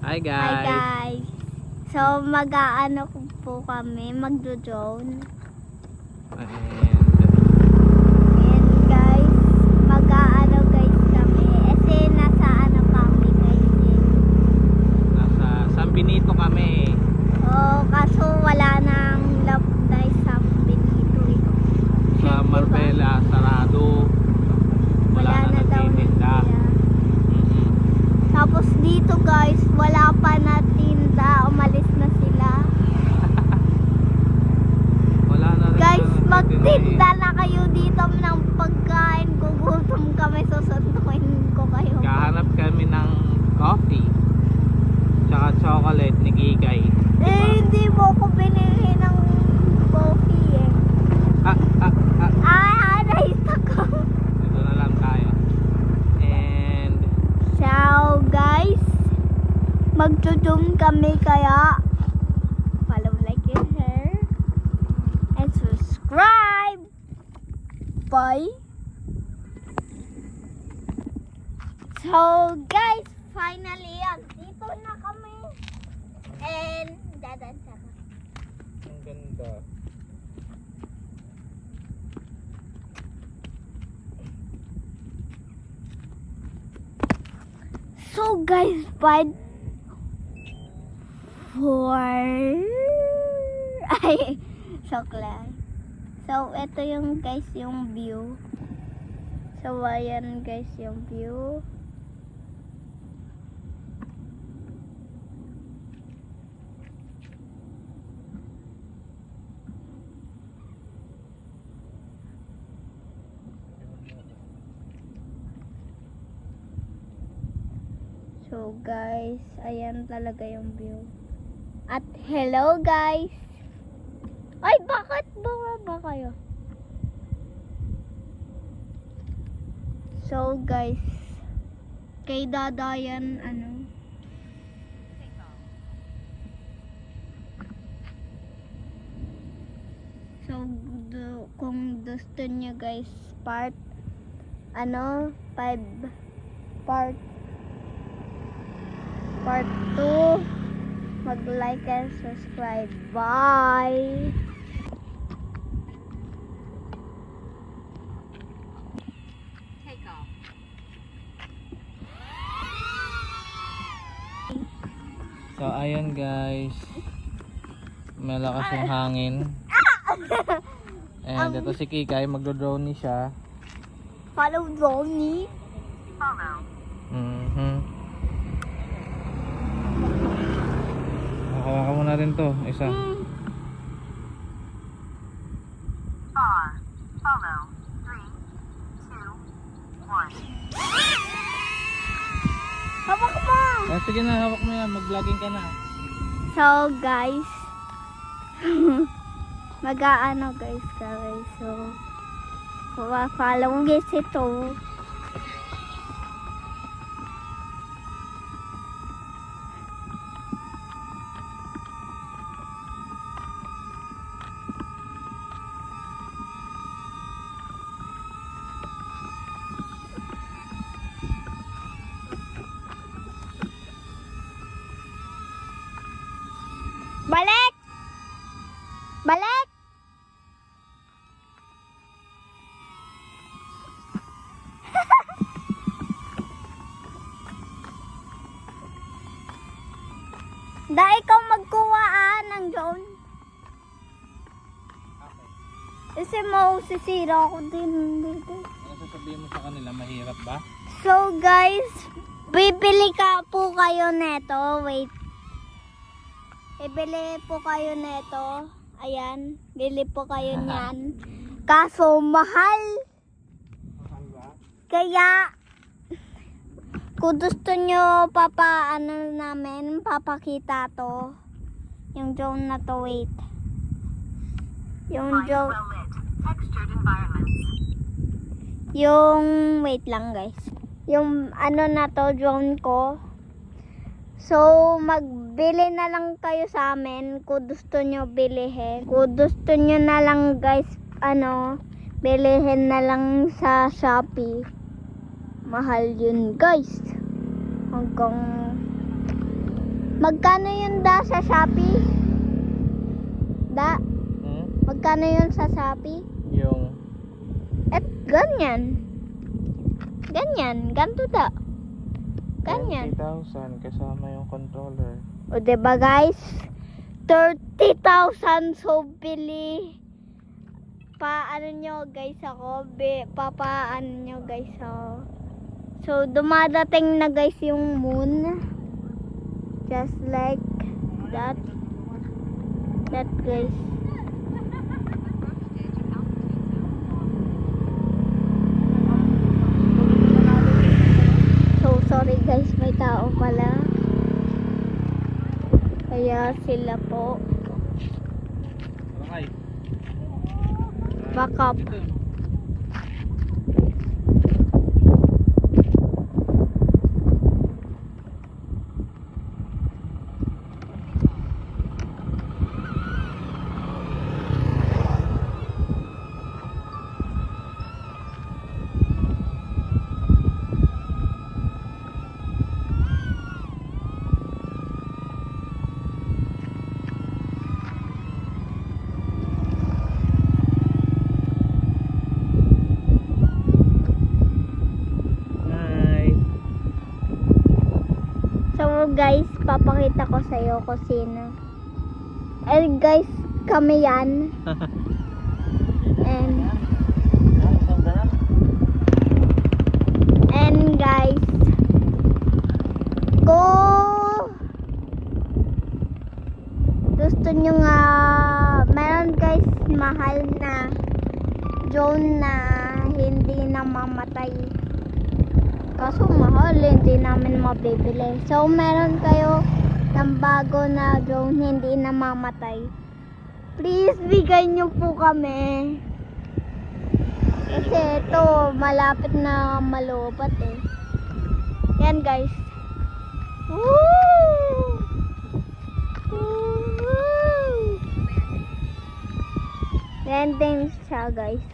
Hi Hi guys. guys. So mag-aano po kami, magdo-drone. And And guys, mag-aano guys kami. Kasi nasa ano kami guys. nasa San Benito kami. Oh, kaso wala nang love guys sa Benito eh. Sa Diba? Marbella, sarado. Wala na daw nagtitinda. sila. Mm-mm. Tapos dito guys, wala pa na tinda. Umalis na sila. Wala na rin Guys, na magtinda na kayo dito ng pagkain. Gugutom kami, susundukin ko kayo. Kahanap kami ng coffee. Tsaka chocolate ni Gigay. Hindi mo ko binili ng coffee eh. Naista ko. Dito na lang tayo. And So guys, magtutum kami kaya follow, like, and share. And subscribe. Bye. So guys, finally, dito na kami. And dadan ka na. ang ganda. So guys, but for ay chocolate. So ito yung guys yung view. So ayan guys yung view. So guys, ayan talaga yung view. At hello guys. Ay, bakit ba kayo? So guys, kay Dadayan ano? So kung gusto niyo guys part 5 part 2, mag-like and subscribe. Bye! So ayun guys. May lakas yung hangin. And ito si Kikay, magdo-drone siya. Follow Ronnie. Hawakan mo na rin to, isa. Follow. 3, 2, 1. Hawak mo! Sige na, hawak mo yan, mag-vlogging ka na. So guys, mag-aano guys kami. So, follow guys ito. Balik! Balik! Da, ikaw magkuha ng drone. Kasi sisira ako din dito. Ano sasabihin mo sa kanila, mahirap ba? So guys, bibili ka po kayo neto. Wait. Bibili po kayo neto. Ayan, bili po kayo niyan. Kaso mahal. Mahal ba? Kaya kung gusto nyo papakita to. Yung drone na to, wait. Yung drone. Well lit. Textured environments. Yung, wait lang guys. Yung ano na to, drone ko. So, magbili na lang kayo sa amin kung gusto nyo bilihin. Kung gusto nyo na lang guys, bilihin na lang sa Shopee. Mahal yun guys. Hanggang Magkano yun da sa Shopee? Da, Hmm? magkano yun sa Shopee? Yung Ganyan. Ganyan. Ganto da. Ganyan. 20,000 kasama yung controller. O diba guys? 30,000 so bili. Paano nyo guys ako? Papaano nyo guys ako? So dumadating na guys yung moon. Just like that. That guys. So sorry guys, may tao pala. Kaya sila po. Okay. Back up. Hi. So guys, papakita ko sa iyo kung sino. And guys, kami yan. And guys, kung gusto nyo nga, meron guys mahal na drone na hindi namamatay. Kaso mahal, hindi namin mabibili. So meron kayo ng bago na drone hindi namamatay. Please, bigay nyo po kami. Kasi ito, malapit na malubat eh. Yan guys. Woo! Woo! Landing siya guys.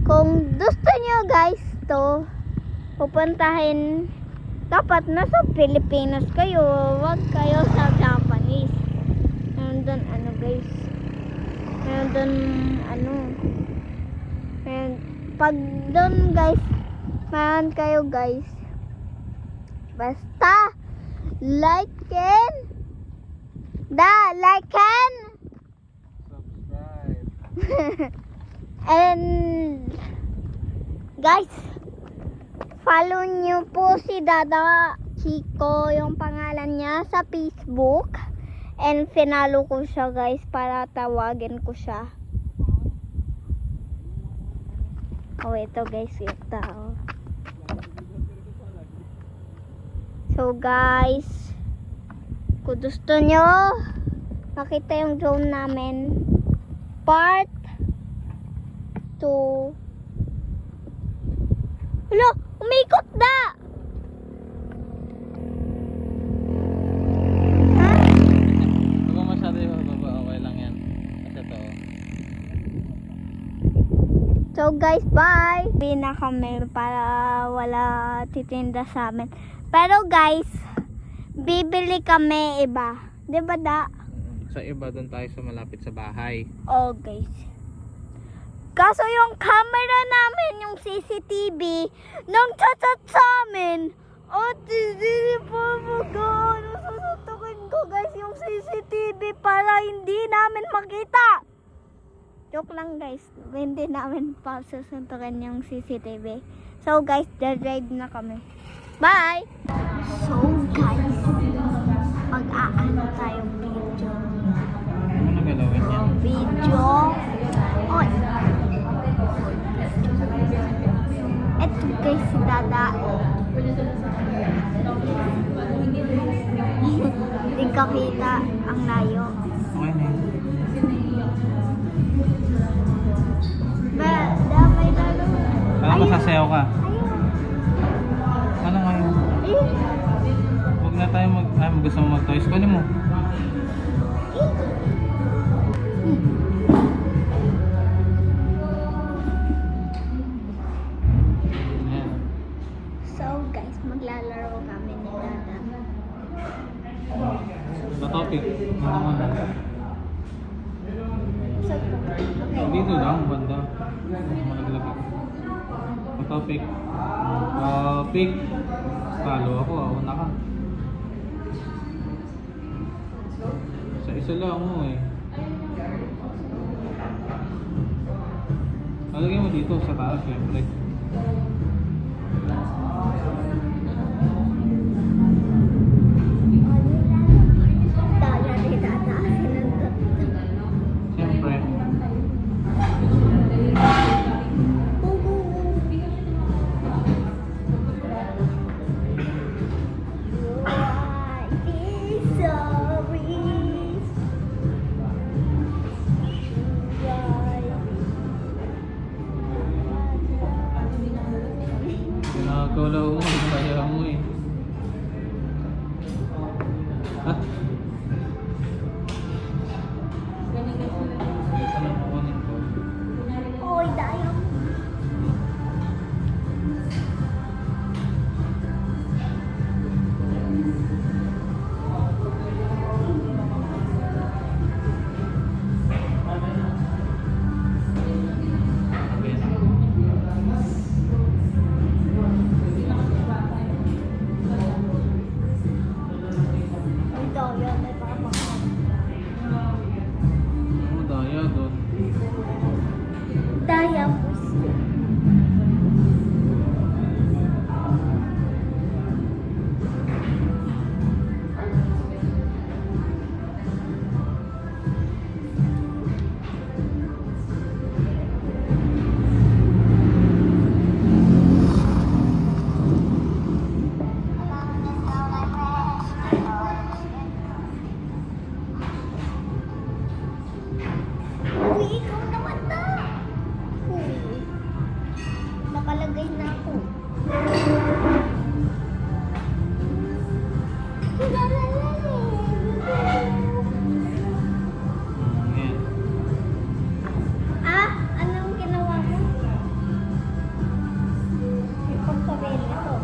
Kung gusto nyo guys to, pupuntahin, dapat nasa Pilipinas kayo, wag kayo sa Japanese. Meron doon ano guys, meron doon ano, meron, pag doon guys, meron kayo guys, basta like and Subscribe. and guys, follow nyo po si Dada Chico, yung pangalan niya sa Facebook. And finalo ko siya guys para tawagin ko siya. Oh, ito guys, yung tao. So guys, kung gusto nyo makita yung drone namin, part 2. Hala, umikot na! Ha? Huwag mo masyado yung baba, okay lang yan. Kasi to. So guys, bye! Hindi na kami para wala titinda sa amin. Pero guys, bibili kami iba. Diba da? Sa iba doon tayo sa malapit sa bahay. Oh guys. Kaso yung camera namin, yung CCTV, nang chat sa amin. At hindi po susuntukin ko guys yung CCTV para hindi namin makita. Joke lang guys, hindi namin pa susuntukin yung CCTV. So guys, drive na kami. Bye! So guys, mag-aano tayong video. Ano galawin yan? Video. Oy. Eto guys si Dada. Hindi ka kita ang layo. Okay na yun. Ba, damay lalo. Parang masasayaw ka. Ayun. Ano ngayon? Ayun. Huwag na tayo gusto mo mag-toys. Kunin mo. Ayan. So guys, maglalaro kami ni Dada. topic. Ano naman? Saan po? Okay. Dito lang, banda. Malaglag ako. Topic. Topic. Talo ako, una ka. Isa lang mo eh. Lalagyan mo dito sa taas, syempre. Daya na itataasin ng Syempre. Kinakalaw mo, kaya mo eh. Ha? Ito na kukunin ko. Oy, daya. Ay, daya. May pakapakain. Ano daya doon? Daya po siya. Uy, ikaw naman na! Uy, nakalagay na ako. Ayan. Ah, anong ginawa mo? Ipagsabihin ito.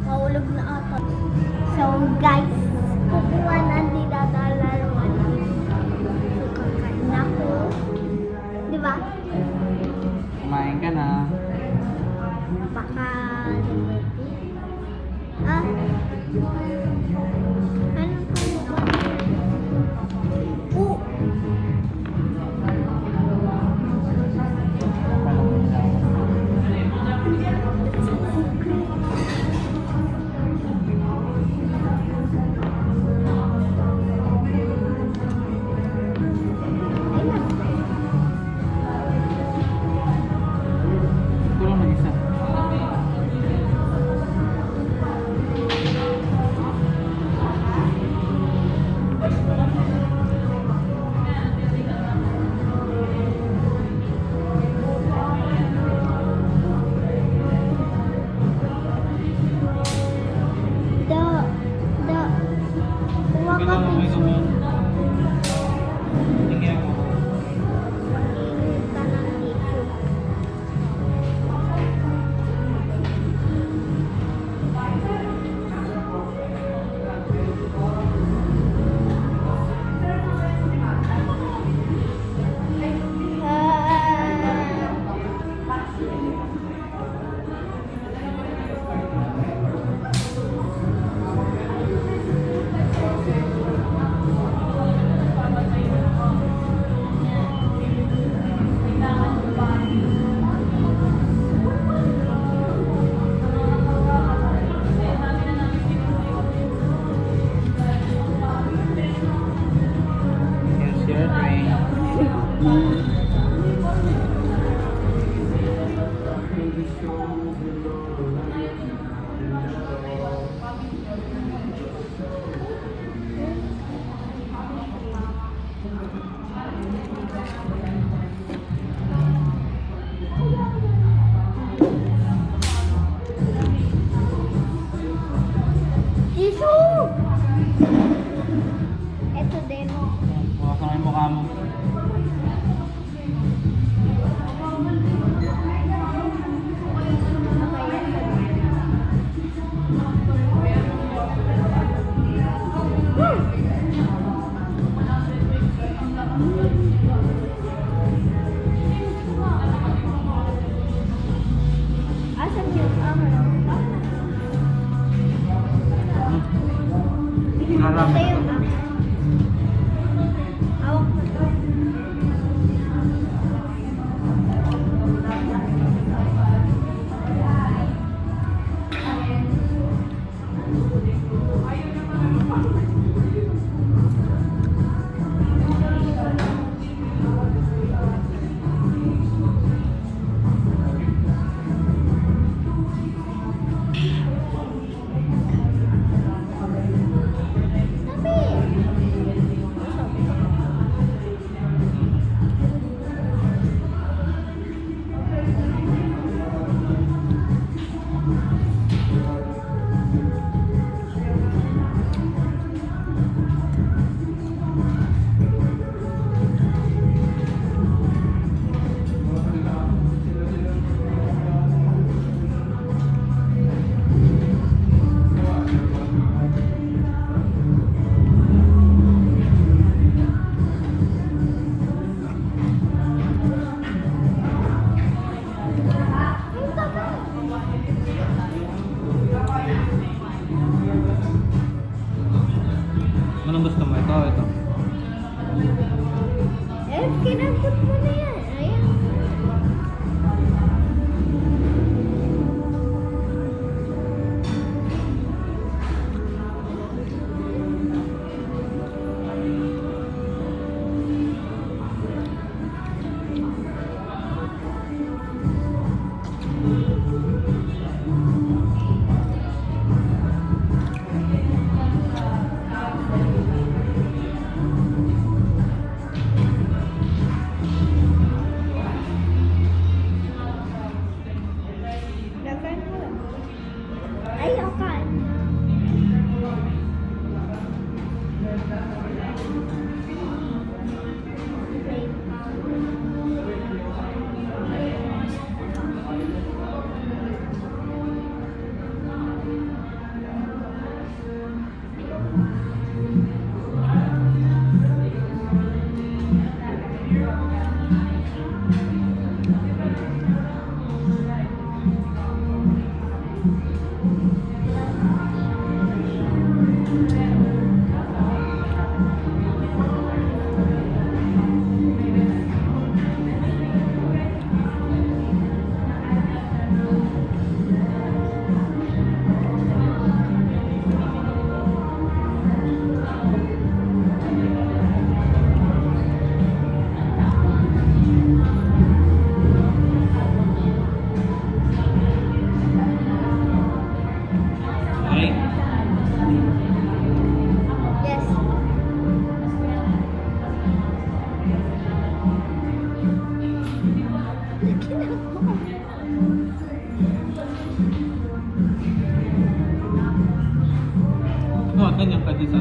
Mahulog na ata. So guys, kukuha na dinadalaruan. So kakain na ako. Di ba? Kumain ka na. Baka... Ah? Anong kukuha? Oh! Ito lang mag-isa. Kuha ka Bilang mo tissue. yun. Tingin ako. Ka ng tissue. Here's your drink. Tissue! Ito din. Bukas na yung mukha mo. Okay, ito. Harap. Ito yung akin. Hawak mo to. Anong gusto mo? Ito o ito? Eh, kinabot mo na yan. Ayan. Lagay mo. Ay, okay. Ay. Yes. Oh, ganyan ka din sa